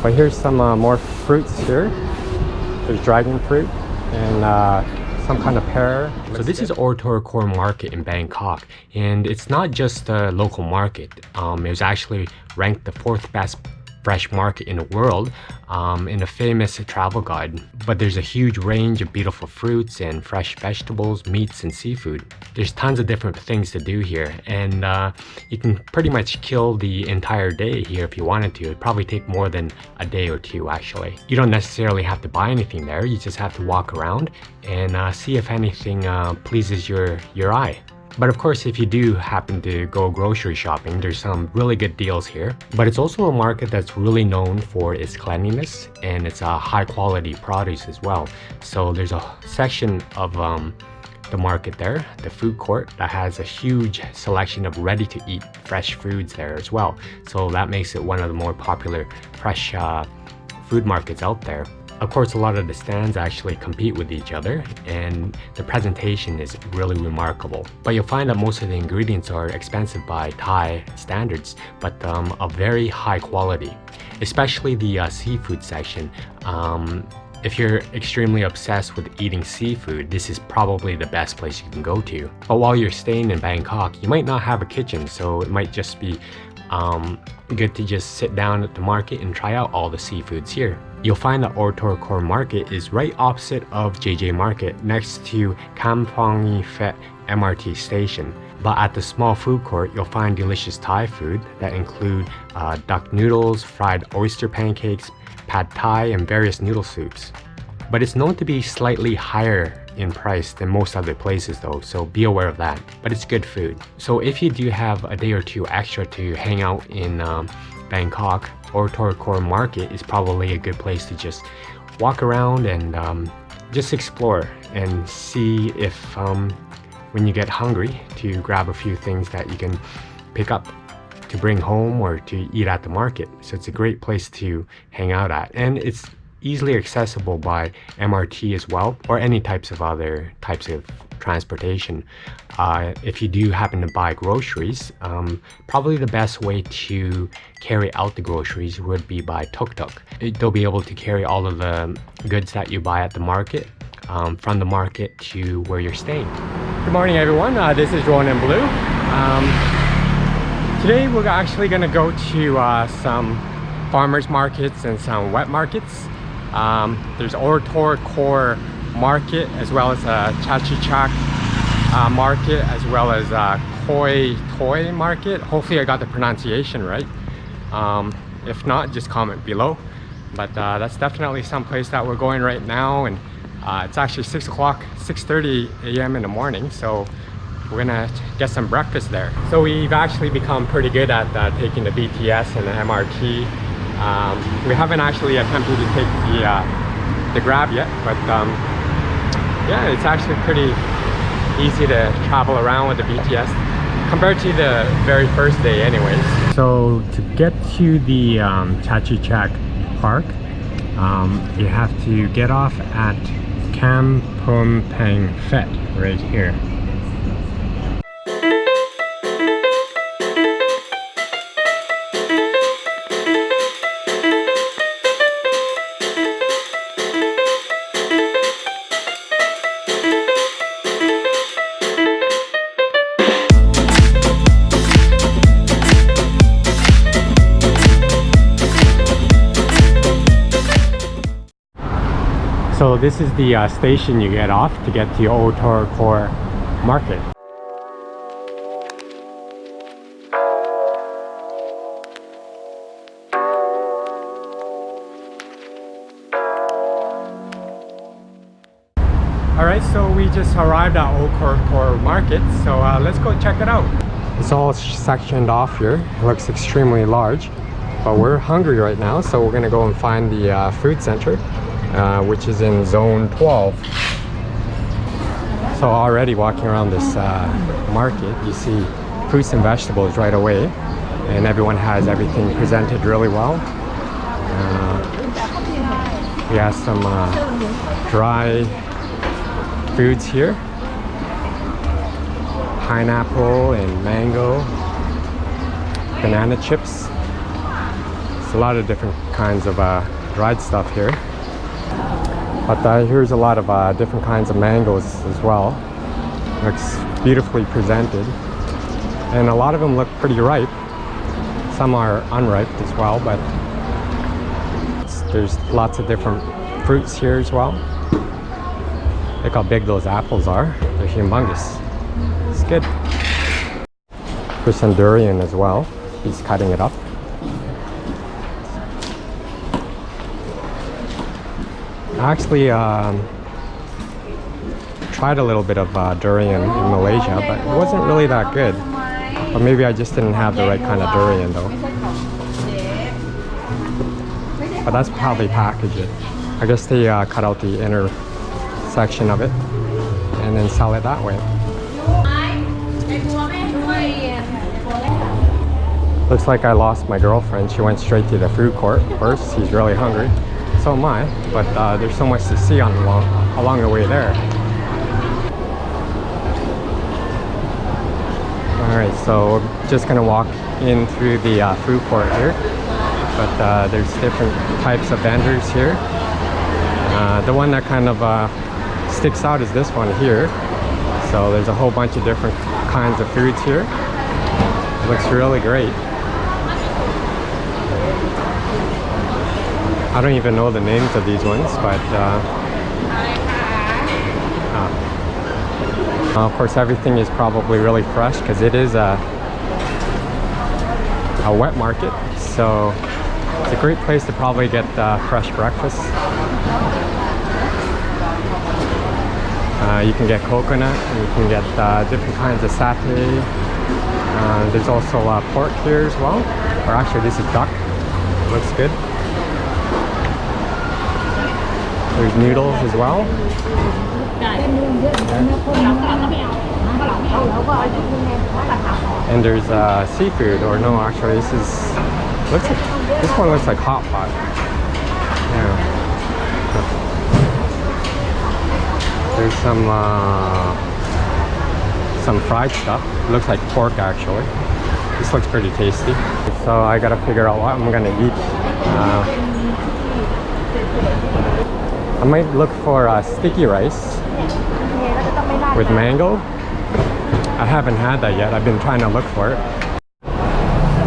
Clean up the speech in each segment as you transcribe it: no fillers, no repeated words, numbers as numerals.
But here's some more fruits here. There's dragon fruit and some kind of pear. So this is Or Tor Kor Market in Bangkok, and it's not just a local market. It was actually ranked the 4th best fresh market in the world in a famous travel guide. But there's a huge range of beautiful fruits and fresh vegetables, meats, and seafood. There's tons of different things to do here, and you can pretty much kill the entire day here if you wanted to. It'd probably take more than a day or two actually. You don't necessarily have to buy anything there, you just have to walk around and see if anything pleases your eye. But of course, if you do happen to go grocery shopping, there's some really good deals here. But it's also a market that's really known for its cleanliness and its high quality produce as well. So there's a section of the market there, the food court, that has a huge selection of ready to eat fresh foods there as well. So that makes it one of the more popular fresh food markets out there. Of course, a lot of the stands actually compete with each other, and the presentation is really remarkable. But you'll find that most of the ingredients are expensive by Thai standards, but of very high quality, especially the seafood section. If you're extremely obsessed with eating seafood, this is probably the best place you can go to. But while you're staying in Bangkok, you might not have a kitchen, so it might just be good to just sit down at the market and try out all the seafoods here. You'll find that Or Tor Kor Market is right opposite of JJ Market, next to Kampong Phet MRT station. But at the small food court, you'll find delicious Thai food that include duck noodles, fried oyster pancakes, pad Thai, and various noodle soups. But it's known to be slightly higher in price than most other places though, so be aware of that. But it's good food. So if you do have a day or two extra to hang out in Bangkok, Or Tor Kor Market is probably a good place to just walk around and just explore and see if when you get hungry, to grab a few things that you can pick up to bring home or to eat at the market. So it's a great place to hang out at, and it's easily accessible by MRT as well, or any types of other types of transportation. If you do happen to buy groceries, probably the best way to carry out the groceries would be by tuk-tuk. They'll be able to carry all of the goods that you buy at the market from the market to where you're staying. Good morning everyone, this is Rowan and Blue. Today we're actually going to go to some farmers markets and some wet markets. There's Or Tor Kor Market, as well as Chak Market, as well as Koi Toy Market. Hopefully I got the pronunciation right. If not, just comment below. But that's definitely some place that we're going right now, and it's actually 6:30 a.m. in the morning, so we're gonna get some breakfast there. So we've actually become pretty good at taking the BTS and the MRT. We haven't actually attempted to take the Grab yet, but yeah, it's actually pretty easy to travel around with the BTS compared to the very first day anyways. So to get to the Chak Park, you have to get off at Kampong Phet right here. So this is the station you get off to get to Or Tor Kor Market. Alright, so we just arrived at Or Tor Kor Market, so let's go check it out. It's all sectioned off here. It looks extremely large, but we're hungry right now, so we're gonna go and find the food center, which is in zone 12. So already walking around this market, you see fruits and vegetables right away, and everyone has everything presented really well. We have some dry foods here, pineapple and mango, banana chips, There's a lot of different kinds of dried stuff here. But here's a lot of different kinds of mangoes as well. Looks beautifully presented. And a lot of them look pretty ripe. Some are unripe as well, but there's lots of different fruits here as well. Look how big those apples are. They're humongous. It's good. There's some durian as well. He's cutting it up. I actually tried a little bit of durian in Malaysia, but it wasn't really that good. Or maybe I just didn't have the right kind of durian though. But that's how they package it. I guess they cut out the inner section of it and then sell it that way. Looks like I lost my girlfriend. She went straight to the food court. Of course, she's really hungry. So am I, but there's so much to see along the way there. Alright, so we're just gonna walk in through the food court here. But there's different types of vendors here. The one that kind of sticks out is this one here. So there's a whole bunch of different kinds of foods here. It looks really great. I don't even know the names of these ones, but of course everything is probably really fresh because it is a wet market, so it's a great place to probably get fresh breakfast. You can get coconut, and you can get different kinds of satay. There's also pork here as well, or actually this is duck. Looks good. There's noodles as well. And there's seafood, or no, actually this one looks like hot pot. Yeah. There's some fried stuff. It looks like pork actually. This looks pretty tasty. So I gotta figure out what I'm gonna eat. I might look for sticky rice with mango. I haven't had that yet. I've been trying to look for it.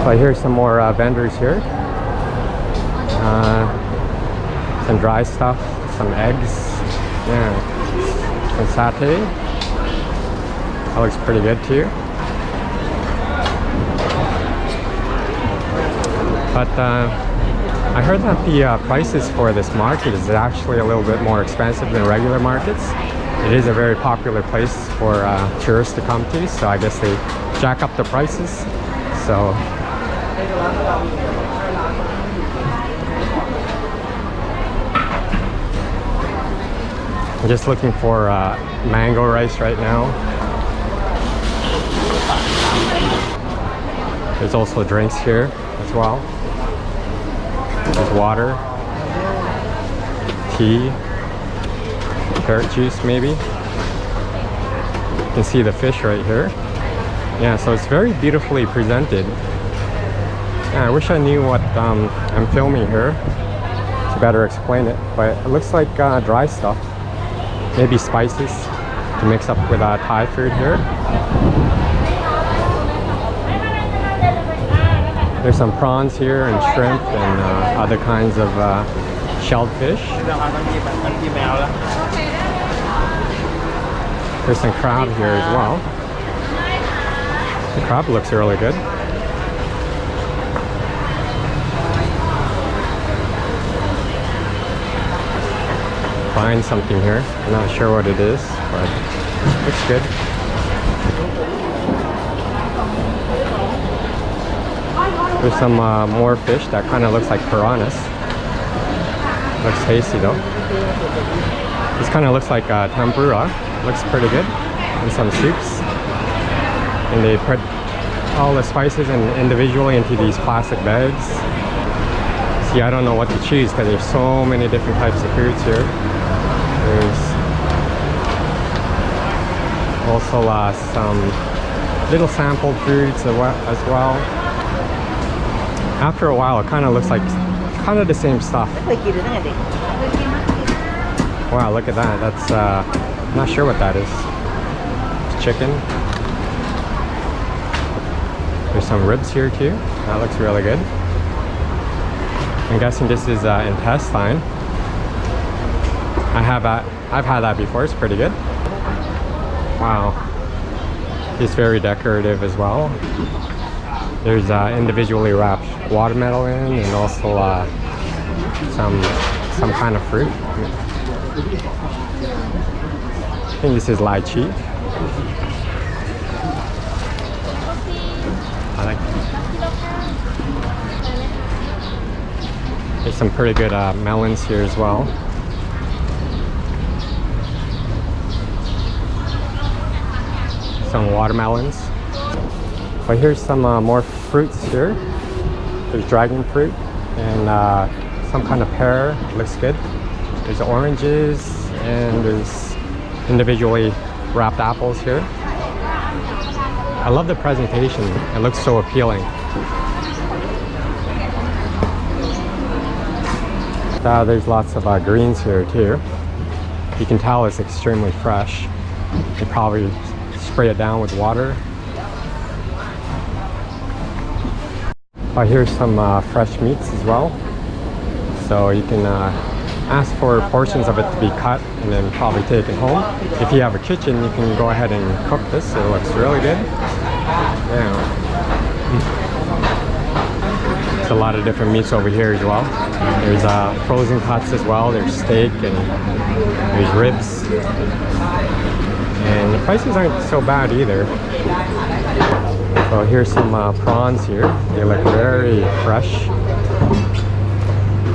So here's some more vendors here. Some dry stuff, some eggs, yeah, some satay. That looks pretty good too. But I heard that the prices for this market is actually a little bit more expensive than regular markets. It is a very popular place for tourists to come to, so I guess they jack up the prices. So I'm just looking for mango rice right now. There's also drinks here as well. There's water, tea, carrot juice maybe. You can see the fish right here. Yeah, so it's very beautifully presented. Yeah, I wish I knew what I'm filming here to better explain it, but it looks like dry stuff. Maybe spices to mix up with Thai food here. There's some prawns here and shrimp and other kinds of shelled fish. There's some crab here as well. The crab looks really good. Find something here. I'm not sure what it is, but it looks good. There's some more fish that kind of looks like piranhas. Looks tasty though. This kind of looks like tempura. Looks pretty good. And some soups. And they put all the spices individually into these plastic bags. See, I don't know what to choose because there's so many different types of foods here. There's also some little sampled foods as well. After a while, it kind of looks like kind of the same stuff. Wow, look at that. That's I'm not sure what that is. It's chicken. There's some ribs here too. That looks really good. I'm guessing this is intestine. I've had that before. It's pretty good. Wow. It's very decorative as well. There's individually wrapped watermelon and also some kind of fruit. I think this is lychee. I like that. There's some pretty good melons here as well. Some watermelons. But here's some more fruits here. There's dragon fruit and some kind of pear. Looks good. There's oranges and there's individually wrapped apples here. I love the presentation. It looks so appealing. There's lots of greens here too. You can tell it's extremely fresh. They probably spray it down with water. Here's some fresh meats as well. So you can ask for portions of it to be cut and then probably take it home. If you have a kitchen, you can go ahead and cook this. It looks really good. Yeah. There's a lot of different meats over here as well. There's frozen cuts as well. There's steak and there's ribs. And the prices aren't so bad either. So here's some prawns here. They look very fresh.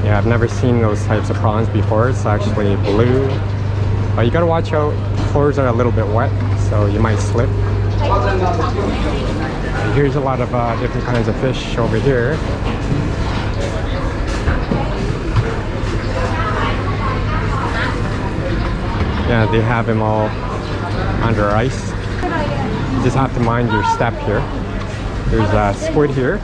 Yeah, I've never seen those types of prawns before. It's actually blue. But you gotta watch out. The floors are a little bit wet, so you might slip. And here's a lot of different kinds of fish over here. Yeah, they have them all under ice. You just have to mind your step here. There's squid here.